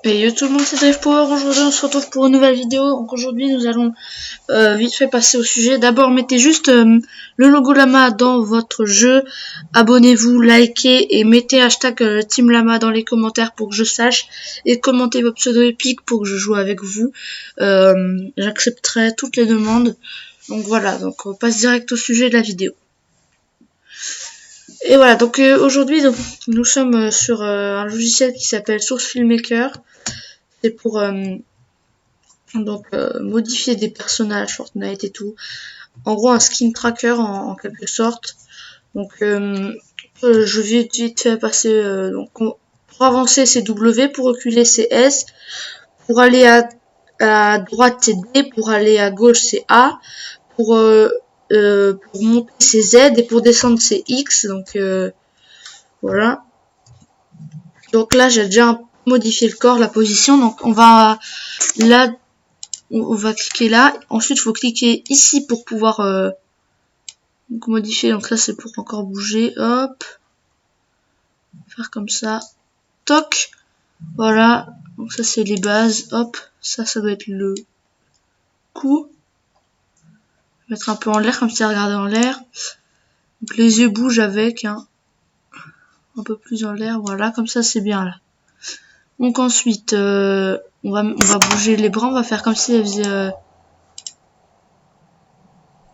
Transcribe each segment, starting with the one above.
Et yo tout le monde, c'est Drive Power. Aujourd'hui on se retrouve pour une nouvelle vidéo. Donc aujourd'hui nous allons vite fait passer au sujet. D'abord mettez juste le logo Lama dans votre jeu. Abonnez-vous, likez et mettez hashtag Team Lama dans les commentaires pour que je sache. Et commentez vos pseudos épiques pour que je joue avec vous. J'accepterai toutes les demandes. Donc voilà, donc on passe direct au sujet de la vidéo. Et voilà, donc aujourd'hui nous sommes sur un logiciel qui s'appelle Source Filmmaker. C'est pour modifier des personnages Fortnite et tout. En gros un skin tracker en quelque sorte. Donc je vais vite fait passer pour avancer c'est W, pour reculer c'est S, pour aller à droite c'est D, pour aller à gauche c'est A, pour monter c'est Z et pour descendre c'est X. Donc voilà. Donc là j'ai déjà modifié le corps, la position. Donc on va là on va cliquer là. Ensuite, il faut cliquer ici pour pouvoir donc modifier. Donc là, c'est pour encore bouger. Hop. Faire comme ça. Toc. Voilà. Donc ça, c'est les bases. Hop. Ça doit être le cou. Mettre un peu en l'air, comme si regardait en l'air. Donc les yeux bougent avec. Hein. Un peu plus en l'air. Voilà. Comme ça, c'est bien là. Donc ensuite, on va bouger les bras. On va faire comme si elle faisait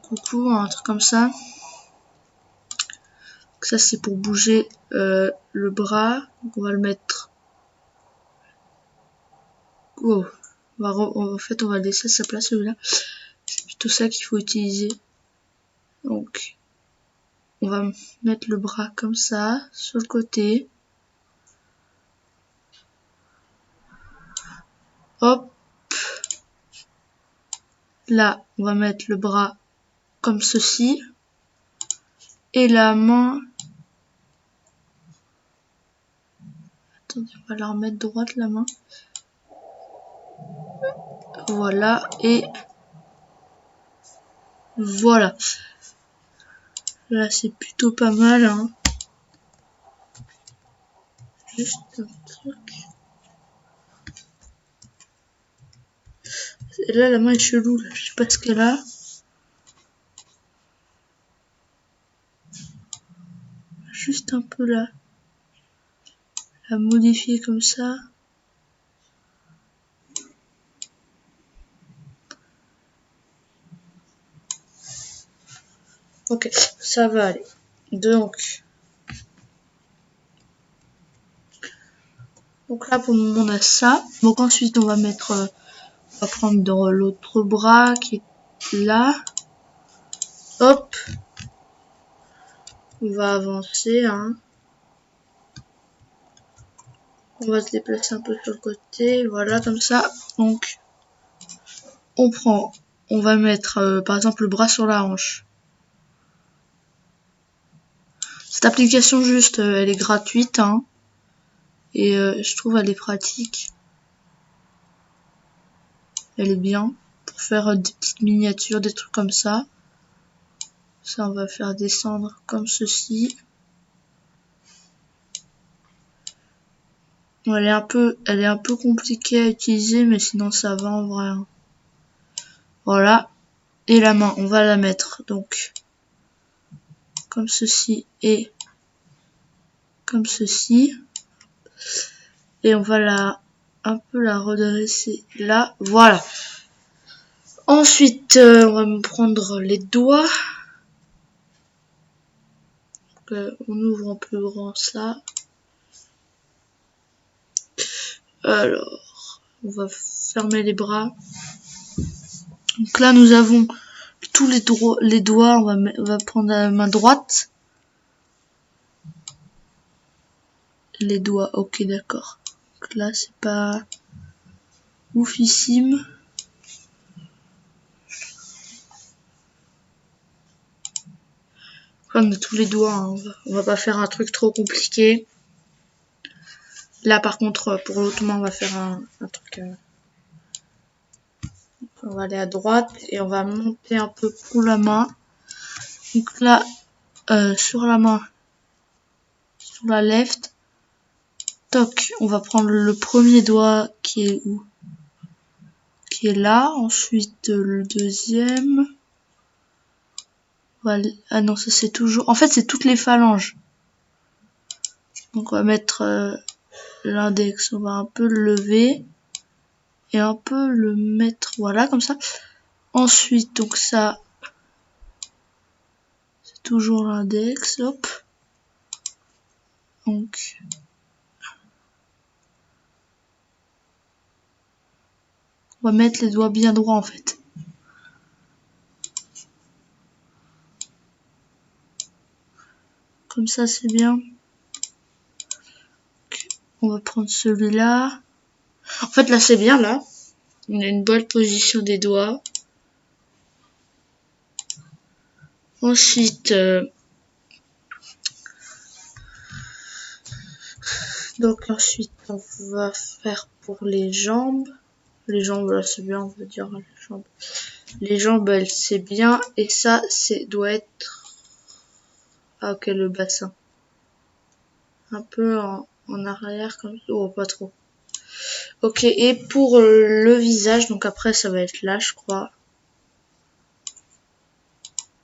coucou, un truc comme ça. Donc ça c'est pour bouger le bras. Donc on va le mettre. Oh. En fait on va le laisser à sa place celui-là. C'est plutôt ça qu'il faut utiliser. Donc on va mettre le bras comme ça sur le côté. Hop. Là on va mettre le bras comme ceci. Et la main. Attendez, on va la remettre droite la main. Voilà. Et voilà. Là c'est plutôt pas mal. Hein. Juste un truc. Et là la main est chelou. Là. Je sais pas ce qu'elle a. Juste un peu là. La modifier comme ça. Ok, ça va aller. Donc là pour le moment on a ça. Donc ensuite on va mettre, on va prendre l'autre bras qui est là. Hop. On va avancer. Hein. On va se déplacer un peu sur le côté. Voilà comme ça. Donc on va mettre par exemple le bras sur la hanche. Cette application juste, elle est gratuite. Hein. Et je trouve elle est pratique. Elle est bien pour faire des petites miniatures, des trucs comme ça. Ça, on va faire descendre comme ceci. Elle est un peu compliquée à utiliser, mais sinon ça va en vrai. Voilà. Et la main, on va la mettre donc comme ceci et comme ceci. Et on va un peu la redresser là. Voilà. Ensuite, on va me prendre les doigts. Donc, on ouvre un peu grand ça. Alors, on va fermer les bras. Donc là, nous avons tous les doigts. On va prendre la main droite. Les doigts, ok, d'accord. Donc là, c'est pas oufissime. On a tous les doigts, hein. On va pas faire un truc trop compliqué. Là, par contre, pour l'autre main, on va faire un truc. On va aller à droite et on va monter un peu pour la main. Donc là, sur la main, sur la left, toc, on va prendre le premier doigt qui est où? Qui est là, ensuite le deuxième. Voilà. Ah non, ça c'est toujours... En fait, c'est toutes les phalanges. Donc on va mettre l'index, on va un peu le lever et un peu le mettre, voilà, comme ça. Ensuite, donc ça, c'est toujours l'index, hop. Donc, on va mettre les doigts bien droits en fait. Comme ça, c'est bien. On va prendre celui-là. En fait, là, c'est bien, là. On a une bonne position des doigts. Ensuite, donc ensuite, on va faire pour les jambes. Les jambes, là, c'est bien, on veut dire les jambes. Les jambes, elles, c'est bien. Et ça, c'est doit être... Ah, ok, le bassin. Un peu en arrière, comme ça. Oh, pas trop. Ok, et pour le visage, donc après, ça va être là, je crois.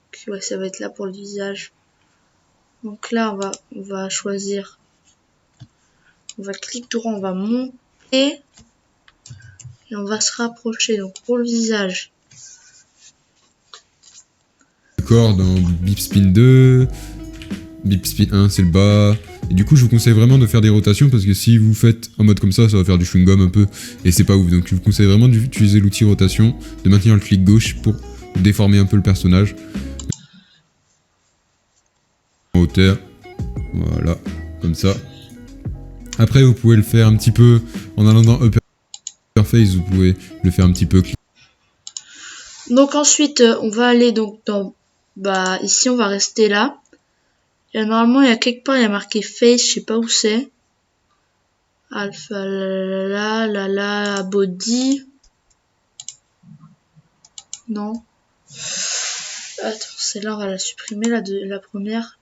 Ok, ouais, ça va être là pour le visage. Donc là, on va choisir. On va cliquer droit, on va monter. Et on va se rapprocher. Donc pour le visage. D'accord, dans Bip Spin 2, Bip Spin 1 c'est le bas. Et du coup, je vous conseille vraiment de faire des rotations parce que si vous faites en mode comme ça va faire du chewing-gum un peu et c'est pas ouf. Donc je vous conseille vraiment d'utiliser l'outil rotation, de maintenir le clic gauche pour déformer un peu le personnage. En hauteur, voilà, comme ça. Après, vous pouvez le faire un petit peu en allant dans Upper Face, vous pouvez le faire un petit peu. Donc ensuite, on va aller donc dans... Bah, ici, on va rester là. Et normalement, il y a quelque part, il y a marqué face, je sais pas où c'est. Alpha, la, body. Non. Attends, celle-là, on va la supprimer, la première.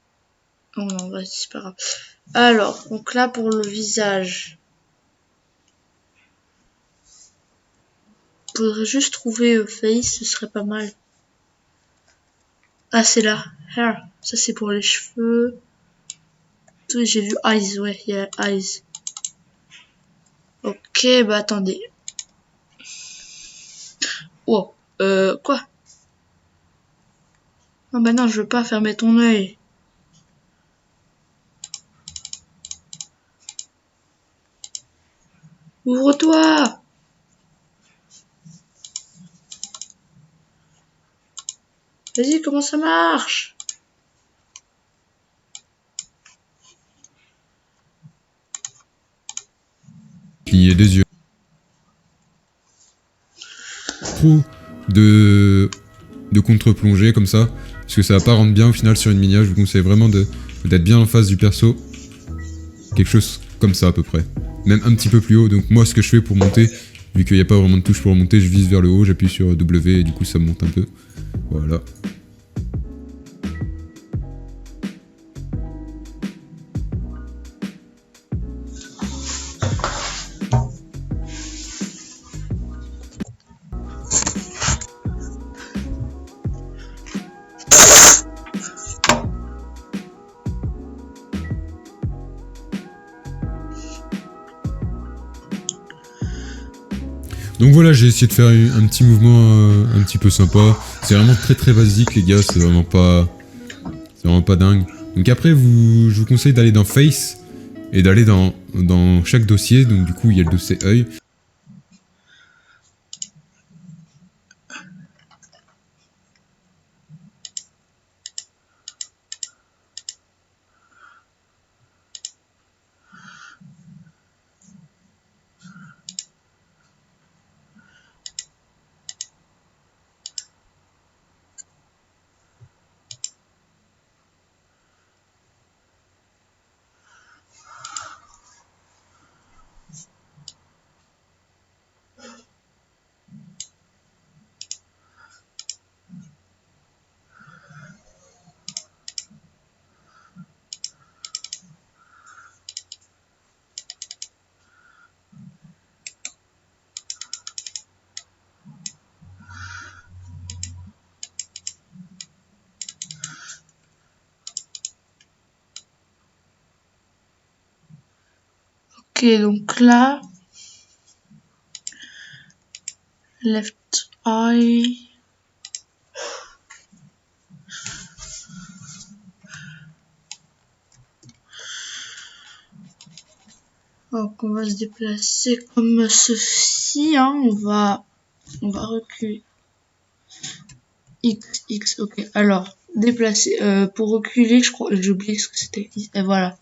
Oh non, vas-y, c'est pas grave. Alors, donc là, pour le visage. Faudrait juste trouver face, ce serait pas mal. Ah, c'est là. Hair. Ça, c'est pour les cheveux. J'ai vu eyes, ouais, il y a eyes. Ok, bah attendez. Oh, quoi? Ah bah non, je veux pas fermer ton œil. Ouvre-toi! Vas-y, comment ça marche? Cligner des yeux. Trop de contre-plongée comme ça, parce que ça va pas rendre bien au final sur une miniature. Je vous conseille vraiment d'être bien en face du perso. Quelque chose comme ça à peu près. Même un petit peu plus haut. Donc moi ce que je fais pour monter, vu qu'il n'y a pas vraiment de touche pour monter, je vise vers le haut, j'appuie sur W et du coup ça monte un peu. Voilà. Donc voilà, j'ai essayé de faire un petit mouvement un petit peu sympa. C'est vraiment très très basique les gars, c'est vraiment pas dingue. Donc après, je vous conseille d'aller dans Face et d'aller dans chaque dossier. Donc du coup, il y a le dossier œil. Ok, donc là, left eye. Donc on va se déplacer comme ceci, hein. On va reculer. X, ok. Alors, déplacer, pour reculer, je crois, j'ai oublié ce que c'était. Et voilà.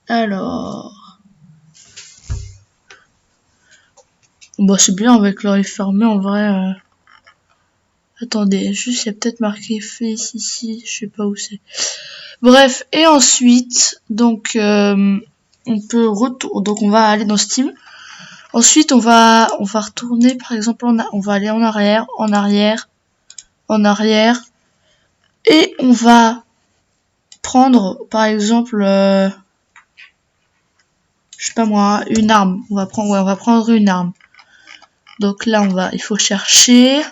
Alors. Bon, c'est bien avec l'œil fermé, en vrai. Attendez, juste, il y a peut-être marqué face ici, je sais pas où c'est. Bref, et ensuite, donc, on peut retourner, donc on va aller dans Steam. Ensuite, on va retourner, par exemple, on va aller en arrière, et on va prendre, par exemple, je sais pas moi, une arme. On va prendre une arme. Donc là, il faut chercher.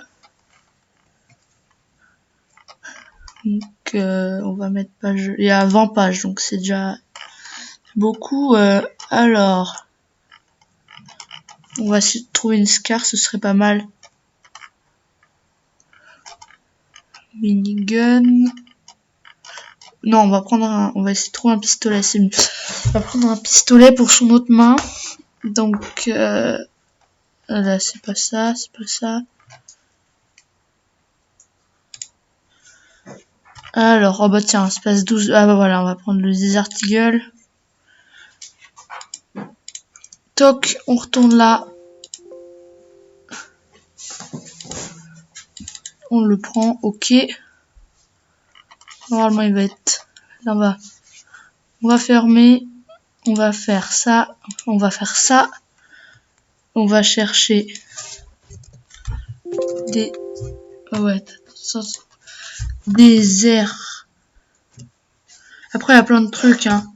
Donc, on va mettre page. Il y a 20 pages, donc c'est déjà beaucoup. Alors, on va essayer de trouver une scar, ce serait pas mal. Minigun. Non, on va essayer de trouver un pistolet, c'est mieux. On va prendre un pistolet pour son autre main. Donc, là, c'est pas ça. Alors, oh bah tiens, espace 12. Ah bah voilà, on va prendre le Desert Eagle. Toc, on retourne là. On le prend, ok. Normalement, il va être... Là, on va fermer. On va faire ça. On va chercher des... Oh ouais, des airs. Après, il y a plein de trucs, hein.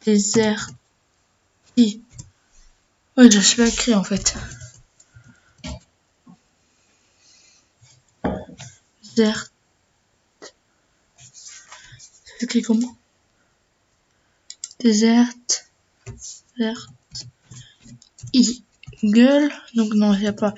Des airs. Ouais, je suis pas écrit, en fait. Desert. C'est écrit comment? Desert. Eagle. Donc non, il n'y a pas.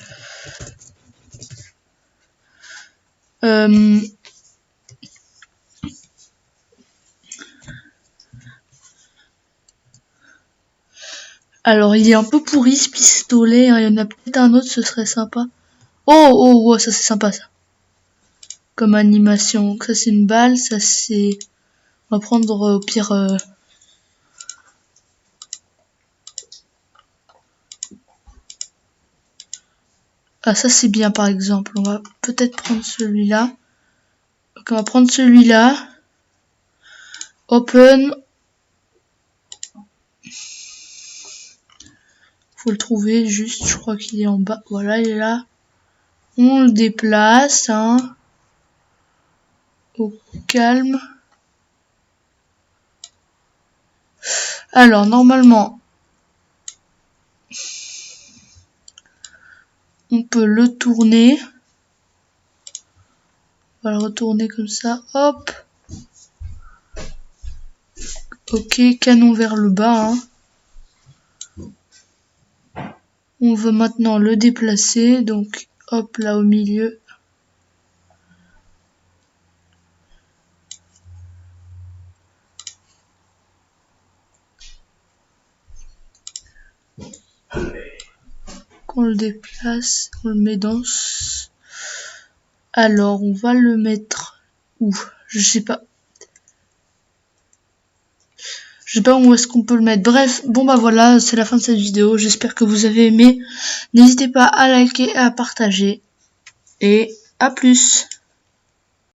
Alors, il est un peu pourri ce pistolet. Hein. Il y en a peut-être un autre, ce serait sympa. Oh, ça c'est sympa ça. Comme animation. Donc, ça c'est une balle, ça c'est... On va prendre au pire... Ah, ça c'est bien par exemple. On va peut-être prendre celui-là. Donc, on va prendre celui-là. Open. Faut le trouver juste, je crois qu'il est en bas. Voilà, il est là. On le déplace, hein. Au calme. Alors, normalement, on peut le tourner. On va le retourner comme ça. Hop. Ok, canon vers le bas, hein. On veut maintenant le déplacer, donc hop là au milieu. On le déplace, on le met dans... Alors, on va le mettre où? Je sais pas. Je sais pas où est-ce qu'on peut le mettre. Bref, bon bah voilà, c'est la fin de cette vidéo. J'espère que vous avez aimé. N'hésitez pas à liker et à partager. Et à plus.